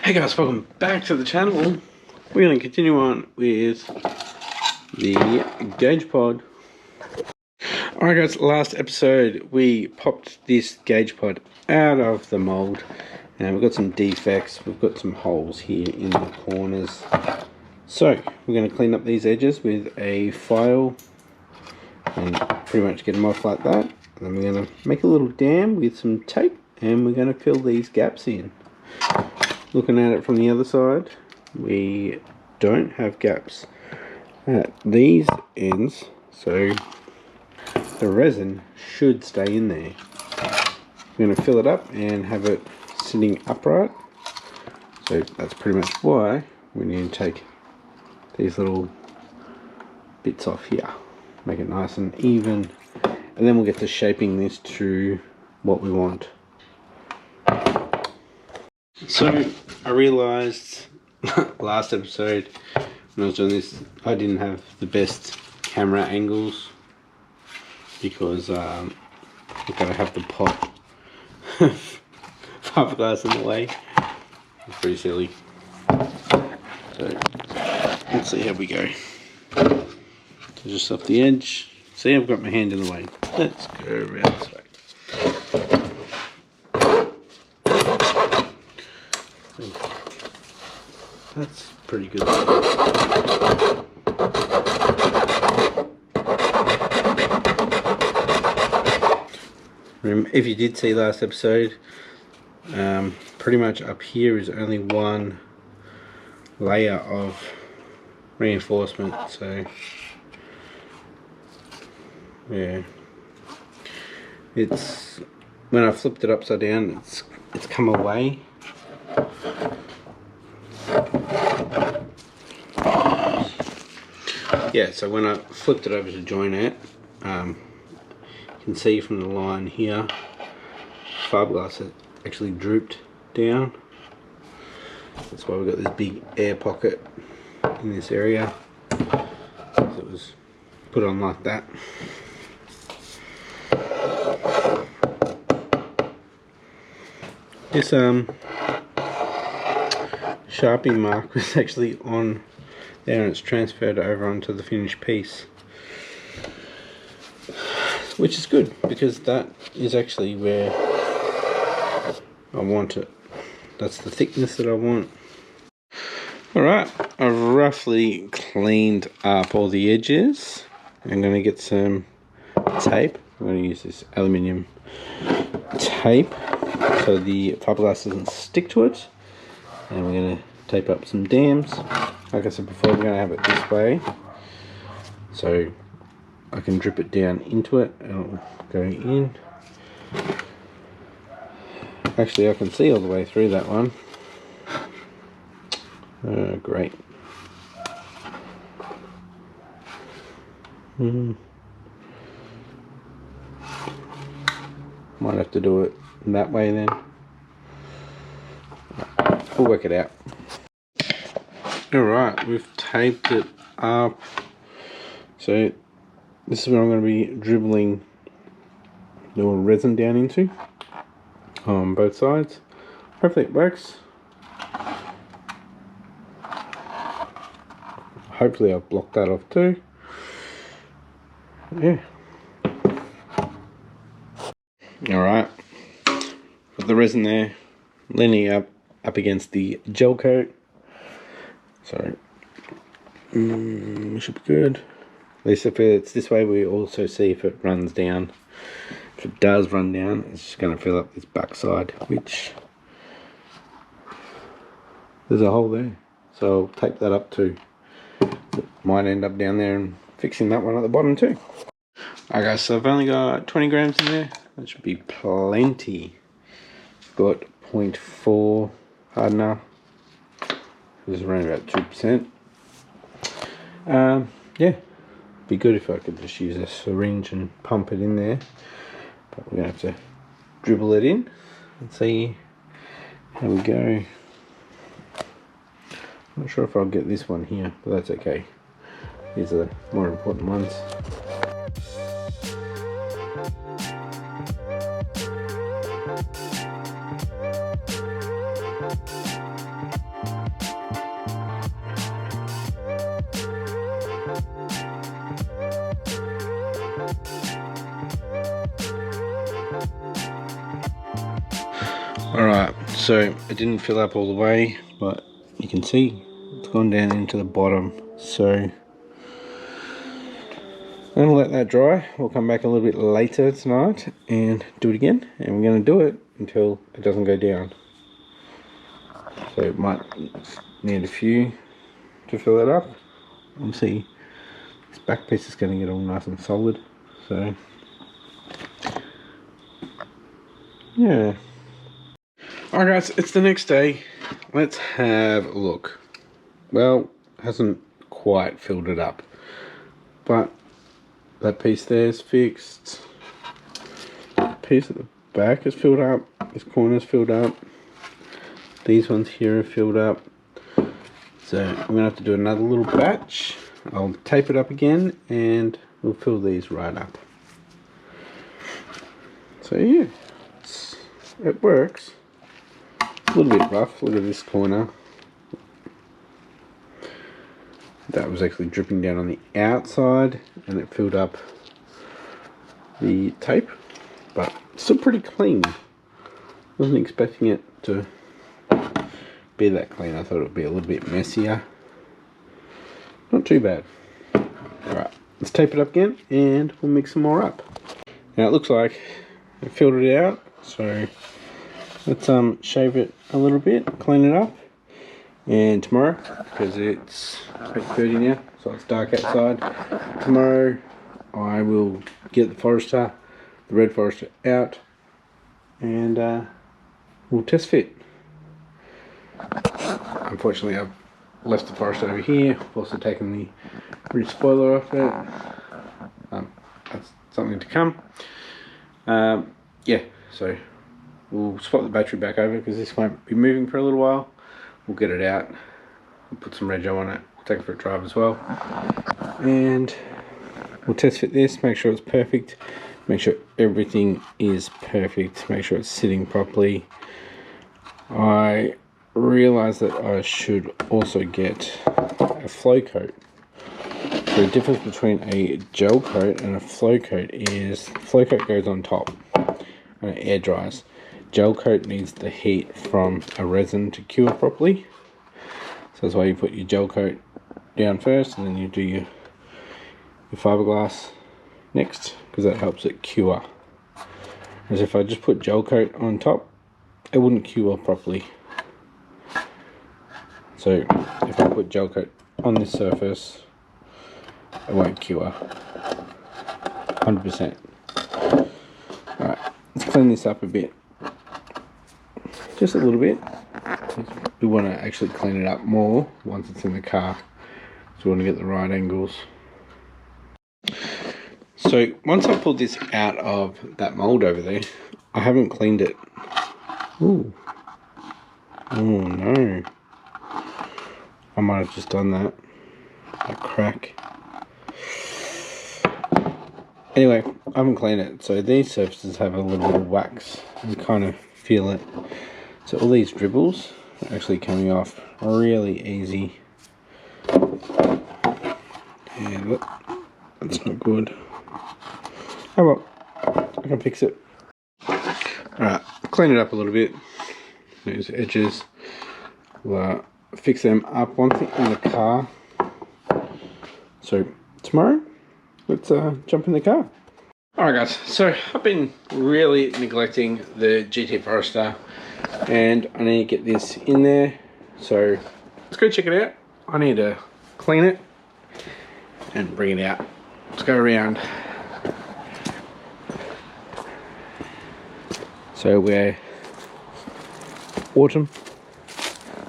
Hey guys, welcome back to the channel. We're going to continue on with the gauge pod. Alright guys, last episode we popped this gauge pod out of the mold and we've got some defects. We've got some holes here in the corners. So we're going to clean up these edges with a file and pretty much get them off like that. And then we're going to make a little dam with some tape and we're going to fill these gaps in. Looking at it from the other side, we don't have gaps at these ends, so the resin should stay in there. We're going to fill it up and have it sitting upright, so that's pretty much why we need to take these little bits off here, make it nice and even, and then we'll get to shaping this to what we want. So I realised last episode when I was doing this, I didn't have the best camera angles because I've got to have the pot fiberglass in the way. It's pretty silly. So let's see how we go. So just off the edge. See, I've got my hand in the way. Let's go around this way. That's pretty good. If you did see last episode, pretty much up here is only one layer of reinforcement, so yeah, it's when I flipped it upside down, it's come away. Yeah, so when I flipped it over to join it, you can see from the line here, fiberglass has actually drooped down. That's why we've got this big air pocket in this area. So it was put on like that. This Sharpie mark was actually on there and it's transferred over onto the finished piece, which is good because that is actually where I want it. That's the thickness that I want. Alright, I've roughly cleaned up all the edges. I'm going to get some tape. I'm going to use this aluminium tape so the fiberglass doesn't stick to it, and we're going to tape up some dams. Like I said before, we're going to have it this way so I can drip it down into it and it'll go in. Actually, I can see all the way through that one. Great. Might have to do it that way then. We'll work it out. Alright, we've taped it up. So this is what I'm going to be dribbling the little resin down into on both sides. Hopefully it works. Hopefully I've blocked that off too. Yeah. Alright. Got the resin there, leaning up against the gel coat. So should be good. At least if it's this way, we also see if it runs down. If it does run down, it's just going to fill up this back side, which there's a hole there. So I'll tape that up too. It might end up down there and fixing that one at the bottom too. Alright guys, so I've only got 20 grams in there. That should be plenty. Got 0.4 hardener. This is around about 2%. Yeah, be good if I could just use a syringe and pump it in there, but we're gonna have to dribble it in and see how we go. I'm not sure if I'll get this one here, but that's okay. These are the more important ones. Alright, so it didn't fill up all the way, but you can see it's gone down into the bottom. So I'm going to let that dry. We'll come back a little bit later tonight and do it again, and we're going to do it until it doesn't go down. So it might need a few to fill it up. We'll see. This back piece is going to get all nice and solid. So yeah. Alright guys, it's the next day. Let's have a look. Well, hasn't quite filled it up, but that piece there is fixed. The piece at the back is filled up. This corner is filled up. These ones here are filled up. So I'm going to have to do another little batch. I'll tape it up again and we'll fill these right up. So yeah, it works. A little bit rough. Look at this corner. That was actually dripping down on the outside and it filled up the tape, but still pretty clean. Wasn't expecting it to be that clean. I thought it would be a little bit messier. Not too bad. Alright, let's tape it up again and we'll mix some more up. Now it looks like I filled it out, so let's shave it a little bit, clean it up, and tomorrow, because it's 8:30 now, so it's dark outside, tomorrow I will get the Forester, the red Forester out, and we'll test fit. Unfortunately I've left the Forester over here. I've also taken the rear spoiler off it. That's something to come. Yeah, so we'll swap the battery back over because this won't be moving for a little while. We'll get it out, we'll put some rego on it, we'll take it for a drive as well, and we'll test fit this, make sure it's perfect, make sure everything is perfect, make sure it's sitting properly. I realised that I should also get a flow coat. So the difference between a gel coat and a flow coat is flow coat goes on top and it air dries. Gel coat needs the heat from a resin to cure properly. So that's why you put your gel coat down first and then you do your fiberglass next, because that helps it cure. Whereas if I just put gel coat on top, it wouldn't cure properly. So if I put gel coat on this surface, it won't cure 100%. Alright, let's clean this up a bit. Just a little bit. We want to actually clean it up more once it's in the car. So we want to get the right angles. So once I pulled this out of that mold over there, I haven't cleaned it. Ooh. Oh no. I might have just done that. A crack. Anyway, I haven't cleaned it. So these surfaces have a little bit of wax. You kind of feel it. So all these dribbles are actually coming off really easy. And look, that's not good. Oh well, I can fix it. Alright, clean it up a little bit. Those edges. We'll fix them up once in the car. So tomorrow, let's jump in the car. Alright guys, so I've been really neglecting the GT Forester and I need to get this in there. So let's go check it out. I need to clean it and bring it out. Let's go around. So we're autumn,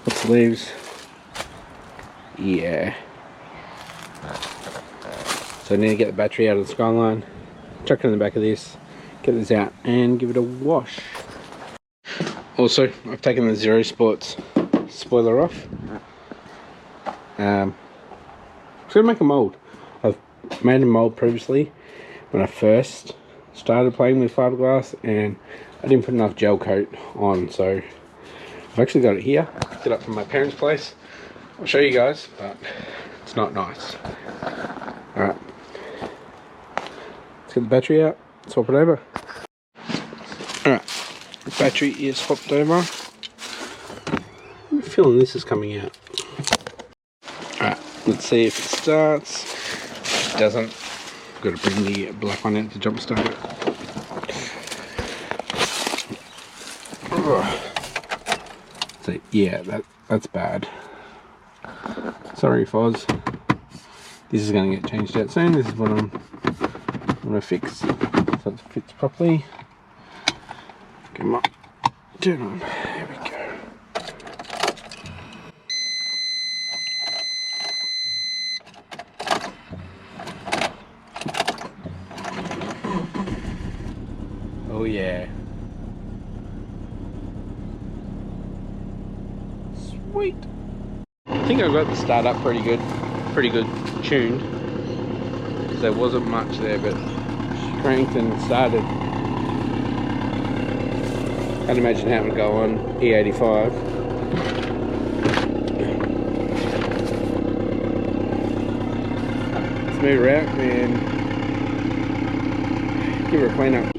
lots of leaves, yeah. So I need to get the battery out of the Skyline, chuck it in the back of this, get this out and give it a wash. Also, I've taken the Zero Sports spoiler off. I'm just going to make a mould. I've made a mould previously when I first started playing with fiberglass and I didn't put enough gel coat on, so I've actually got it here. Picked it up from my parents' place. I'll show you guys, but it's not nice. Alright. Let's get the battery out, swap it over. Alright, the battery is swapped over. I'm feeling this is coming out. Alright, let's see if it starts. If it doesn't, I've got to bring the black one out to jump start it. So yeah, that's bad. Sorry, Foz. This is going to get changed out soon. This is what I'm going to fix so it fits properly. Come on, turn on. There we go. Oh yeah. Sweet. I think I got the start up pretty good tuned, because there wasn't much there, but cranked and started. Can't imagine how it would go on E85. Let's move her out and give her a clean up.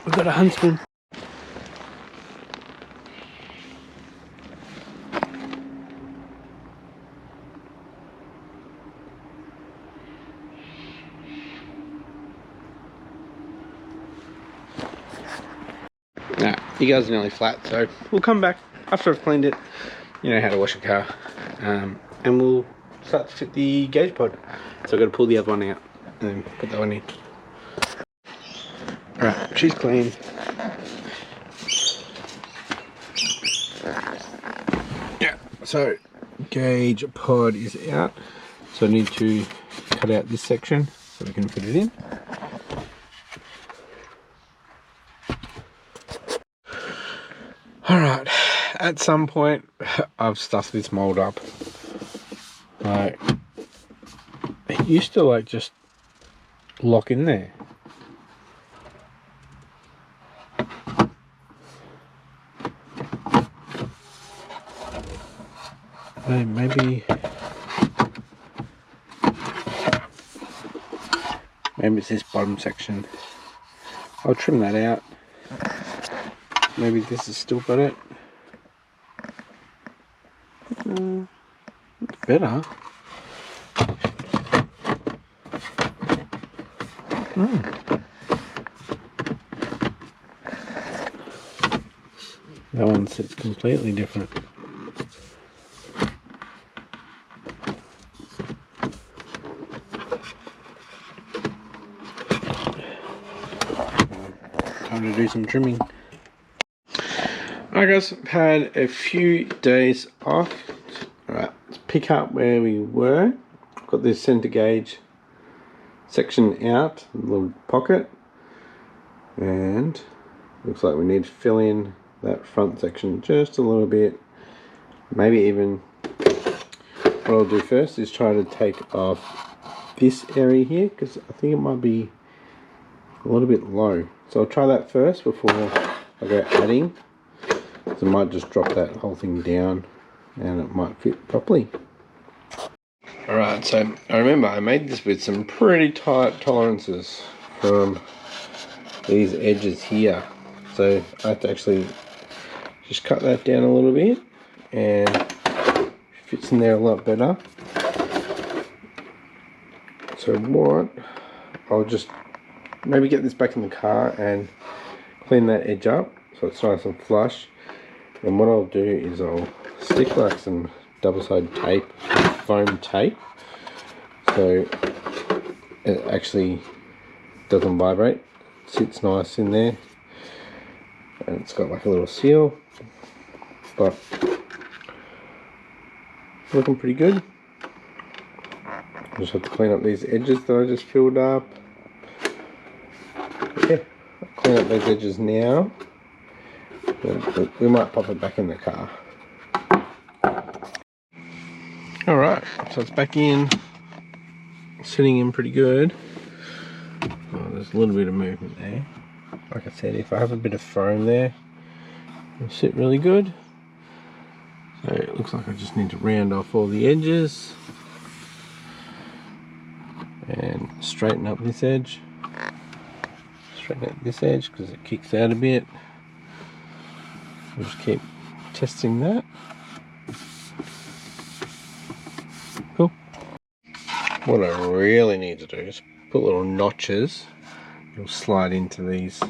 We've got a huntsman. Nah, you guys are nearly flat, so we'll come back after I've cleaned it. You know how to wash a car. And we'll start to fit the gauge pod. So I've got to pull the other one out and then put that one in. Alright, she's clean. Yeah, so gauge pod is out. So I need to cut out this section so we can put it in. Alright, at some point I've stuffed this mold up. Like, it used to like just lock in there. Maybe it's this bottom section. I'll trim that out. Maybe this has still got it. It's better. That one's completely different. Time to do some trimming. Alright guys, I've had a few days off. Alright, let's pick up where we were. Got this center gauge section out, a little pocket, and looks like we need to fill in that front section just a little bit. Maybe even what I'll do first is try to take off this area here, because I think it might be a little bit low. So I'll try that first before I go adding. So I might just drop that whole thing down and it might fit properly. Alright, so I remember I made this with some pretty tight tolerances from these edges here. So I have to actually just cut that down a little bit, and it fits in there a lot better. So what, I'll just maybe get this back in the car and clean that edge up so it's nice and flush. And what I'll do is I'll stick like some double-sided tape, foam tape, so it actually doesn't vibrate, it sits nice in there, and it's got like a little seal, but looking pretty good. I just have to clean up these edges that I just filled up. Yeah, I'll clean up those edges now. We might pop it back in the car. Alright, so it's back in, sitting in pretty good. Oh, there's a little bit of movement there. Like I said, if I have a bit of foam there, it'll sit really good. So it looks like I just need to round off all the edges and straighten up this edge. Straighten out this edge because it kicks out a bit. We'll just keep testing that. Cool. What I really need to do is put little notches. It'll slide into these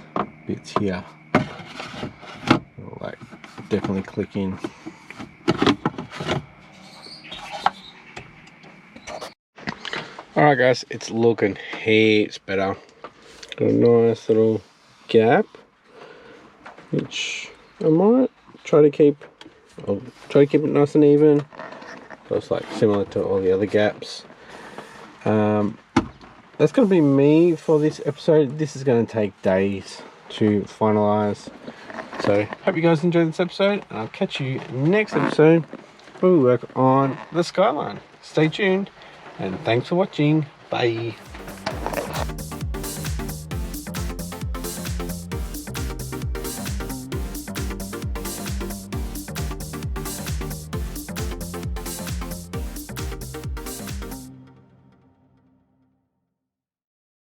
bits here. It'll like definitely click in. Alright guys, it's looking heaps better. Got a nice little gap, which I might try to keep. I'll try to keep it nice and even. So it's like similar to all the other gaps. That's going to be me for this episode. This is going to take days to finalize. So hope you guys enjoyed this episode, and I'll catch you next episode where we work on the Skyline. Stay tuned, and thanks for watching. Bye.